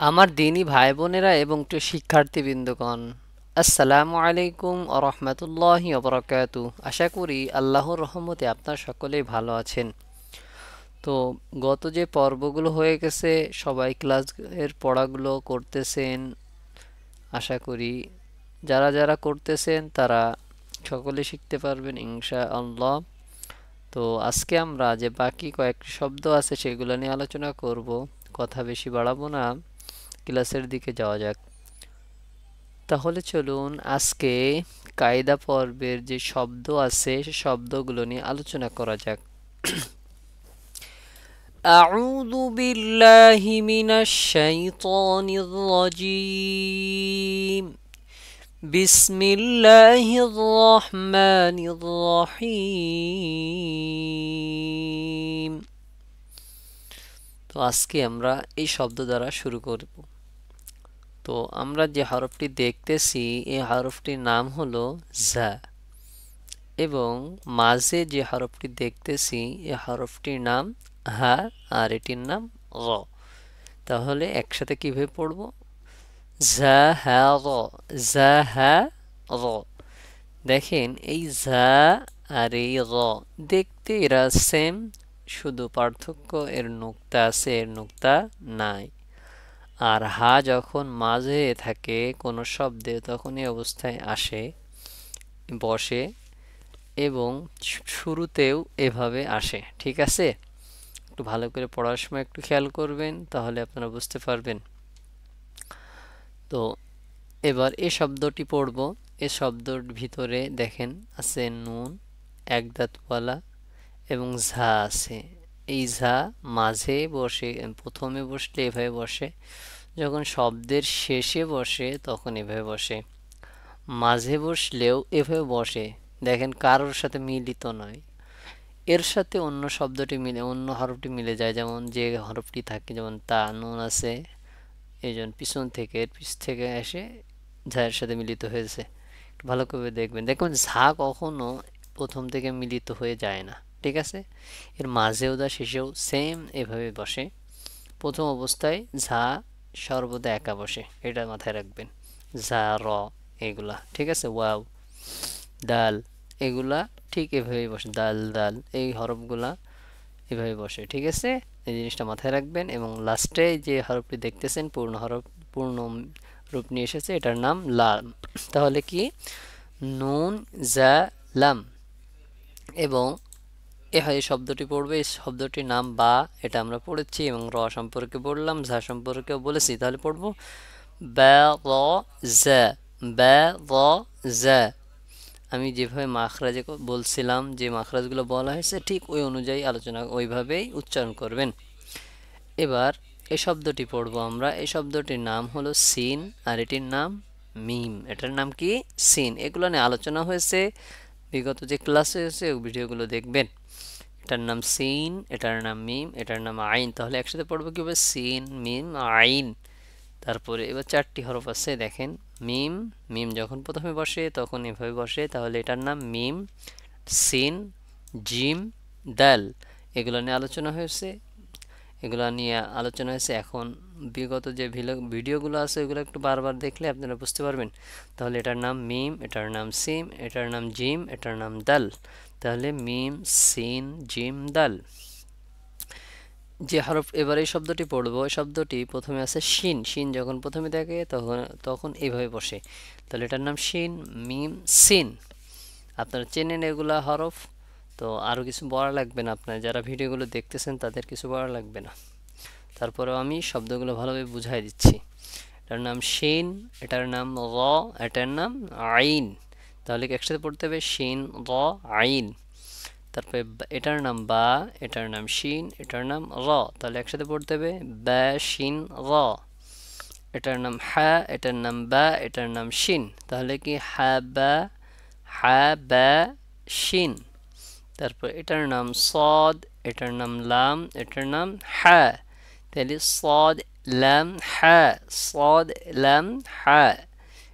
আমার দিনী ভাই বোনেরা এবং প্রিয় শিক্ষার্থীবৃন্দগণ, আসসালামু আলাইকুম আ রহমতুল্লাহি ওবরাকাতু। আশা করি আল্লাহর রহমতে আপনার সকলেই ভালো আছেন। তো গত যে পর্বগুলো হয়ে গেছে, সবাই ক্লাসের পড়াগুলো করতেছেন। আশা করি যারা যারা করতেছেন তারা সকলে শিখতে পারবেন ইনশাআল্লাহ। তো আজকে আমরা যে বাকি কয়েকটি শব্দ আছে সেগুলো নিয়ে আলোচনা করব। কথা বেশি বাড়াবো না, ক্লাসের দিকে যাওয়া যাক। তাহলে চলুন আজকে কায়দা পর্বের যে শব্দ আছে সে শব্দগুলো নিয়ে আলোচনা করা যাক। আউযু বিল্লাহি মিনাশ শাইতানির রাজীম। বিসমিল্লাহির রহমানির রহিম। তো আজকে আমরা এই শব্দ দ্বারা শুরু করব। তো আমরা যে হরফটি দেখতেছি এই হরফটির নাম হলো যা, এবং মাঝে যে হরফটি দেখতেছি এই হরফটির নাম হা, আর এটির নাম র। তাহলে একসাথে কিভাবে পড়ব? যা হা র, যা হা র। দেখেন এই যা আর এই র দেখতে এরা সেম, শুধু পার্থক্য এর নুক্তা আছে, এর নুক্তা নাই। আর হা যখন মাঝে থাকে কোনো শব্দে তখন এই অবস্থায় আসে, বসে, এবং শুরুতেও এভাবে আসে। ঠিক আছে, একটু ভালো করে পড়ার সময় একটু খেয়াল করবেন, তাহলে আপনারা বুঝতে পারবেন। তো এবার এই শব্দটি পড়ব। এই শব্দর ভিতরে দেখেন আছে নুন, এক দাঁতওয়ালা, এবং ঝা আছে। এই ঝা মাঝে বসে, প্রথমে বসলে এভাবে বসে, যখন শব্দের শেষে বসে তখন এভাবে বসে, মাঝে বসলেও এভাবে বসে। দেখেন কারোর সাথে মিলিত নয়, এর সাথে অন্য শব্দটি মিলে, অন্য হরফটি মিলে যায়। যেমন যে হরফটি থাকে, যেমন তা, নুন আছে, এই জন্য পিছন থেকে, পিছ থেকে এসে ঝায়ের সাথে মিলিত হয়েছে। একটু ভালো করে দেখবেন, দেখুন ঝা কখনো প্রথম থেকে মিলিত হয়ে যায় না। ঠিক আছে, এর মাঝেও দা শেষেও সেম এভাবে বসে। প্রথম অবস্থায় ঝা সর্বদা একা বসে, এটা মাথায় রাখবেন। ঝা, র, এগুলা ঠিক আছে, ওয়াও, দাল, এগুলা ঠিক এভাবেই বসে। দাল, দাল, এই হরফগুলা এভাবে বসে। ঠিক আছে, এই জিনিসটা মাথায় রাখবেন। এবং লাস্টে যে হরফটি দেখতেছেন পূর্ণ হরফ, পূর্ণ রূপ নিয়ে এসেছে, এটার নাম লাম। তাহলে কি? নুন, জা, লাম। এবং এ হয় শব্দটি পড়বে, এই শব্দটির নাম বা, এটা আমরা পড়েছি, এবং র সম্পর্কে পড়লাম, ঝা সম্পর্কেও বলেছি। তাহলে পড়বো বা, র, জা, বা, র, জা। আমি যেভাবে মাখরাজে বলছিলাম, যে মাখরাজগুলো বলা হয়েছে ঠিক ওই অনুযায়ী আলোচনা, ওইভাবেই উচ্চারণ করবেন। এবার এই শব্দটি পড়বো আমরা। এই শব্দটির নাম হলো সিন, আর এটির নাম মিম। এটার নাম কি? সিন। এগুলো নিয়ে আলোচনা হয়েছে বিগত যে ক্লাসে হয়েছে, ওই ভিডিওগুলো দেখবেন। এটার নাম সিন, এটার নাম মিম, এটার নাম আইন। তাহলে একসাথে পড়বো কি হবে? সিন, মিম, আইন। তারপরে এবার চারটি হরফ আছে দেখেন। মিম, মিম যখন প্রথমে বসে তখন এভাবে বসে, তাহলে এটার নাম মিম। সিন, জিম, দাল, এগুলো নিয়ে আলোচনা হয়েছে, এগুলো নিয়ে আলোচনা হয়েছে। এখন বিগত যে ভিডিওগুলো আছে ওইগুলো একটু বারবার দেখলে আপনারা বুঝতে পারবেন। তাহলে এটার নাম মিম, এটার নাম সিম, এটার নাম জিম, এটার নাম দাল। তাহলে মিম, সিন, জিম, দাল। যে হরফ এবার এই শব্দটি পড়বো, এই শব্দটি প্রথমে আছে শিন। শিন যখন প্রথমে থাকে তখন তখন এইভাবে বসে। তাহলে এটার নাম শিন, মিম, সিন। আপনারা চেনেন এগুলা হরফ, তো আরও কিছু বলা লাগবে না। আপনার যারা ভিডিওগুলো দেখতেছেন তাদের কিছু বলা লাগবে না। তারপরেও আমি শব্দগুলো ভালোভাবে বুঝাই দিচ্ছি। এটার নাম শিন, এটার নাম র, এটার নাম আইন। তাহলে একসাথে পড়তে হবে শিন, র, আইন। তারপরে এটার নাম বা, এটার নাম শিন, এটার নাম র। তাহলে একসাথে পড়তে হবে বা, শিন, র। এটার নাম হা, এটার নাম বা, এটার নাম শিন। তাহলে কি? হা বা, হা বা, শিন। তারপর এটার নাম সদ, এটার নাম লাম, এটার নাম হা। তাহলে সদ, লাম, হা, সদ, লাম, হা।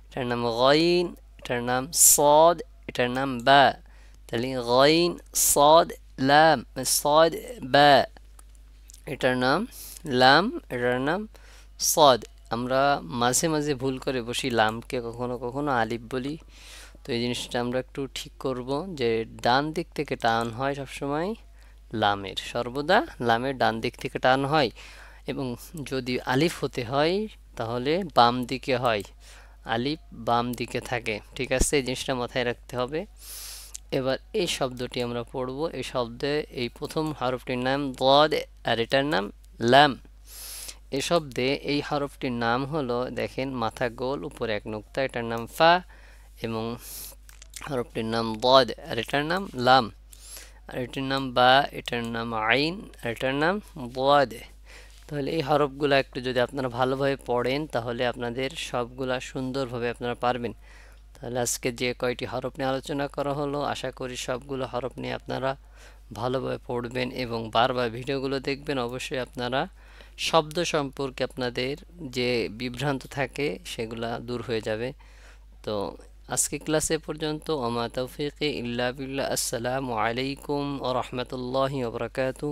এটার নাম গাইন, এটার নাম সদ, এটার নাম বা। তাহলে গাইন, সদ, লাম, সদ, বা। এটার নাম লাম, এটার নাম সদ। আমরা মাঝে মাঝে ভুল করে বসি, লামকে কখনো কখনো আলিফ বলি। তো এই জিনিসটা আমরা একটু ঠিক করব, যে ডান দিক থেকে টান হয় সবসময় লামের, সর্বদা লামের ডান দিক থেকে টান হয়। এবং যদি আলিফ হতে হয় তাহলে বাম দিকে হয়, আলিফ বাম দিকে থাকে। ঠিক আছে, এই জিনিসটা মাথায় রাখতে হবে। এবার এই শব্দটি আমরা পড়ব। এই শব্দে এই প্রথম হরফটির নাম দদ, আর এটার নাম লাম। এ শব্দে এই হরফটির নাম হলো, দেখেন মাথা গোল, উপরে এক নুক্তা, এটার নাম ফা। এবং হরফটির নাম দদ, আর এটার নাম লাম। আর এটার নাম বা, এটার নাম আইন, আর এটার নাম দদ। তাহলে এই হরফগুলো একটু যদি আপনারা ভালোভাবে পড়েন তাহলে আপনাদের সবগুলা সুন্দরভাবে আপনারা পারবেন। তাহলে আজকে যে কয়টি হরফ নিয়ে আলোচনা করা হলো, আশা করি সবগুলো হরফ নিয়ে আপনারা ভালোভাবে পড়বেন এবং বারবার ভিডিওগুলো দেখবেন। অবশ্যই আপনারা শব্দ সম্পর্কে আপনাদের যে বিভ্রান্ত থাকে সেগুলা দূর হয়ে যাবে। তো আজকে ক্লাসে পর্যন্ত। ওমা তৌফিকি ইল্লা বিল্লাহ। আসসালামু আলাইকুম ওয়া রাহমাতুল্লাহি ওয়া বারাকাতুহু।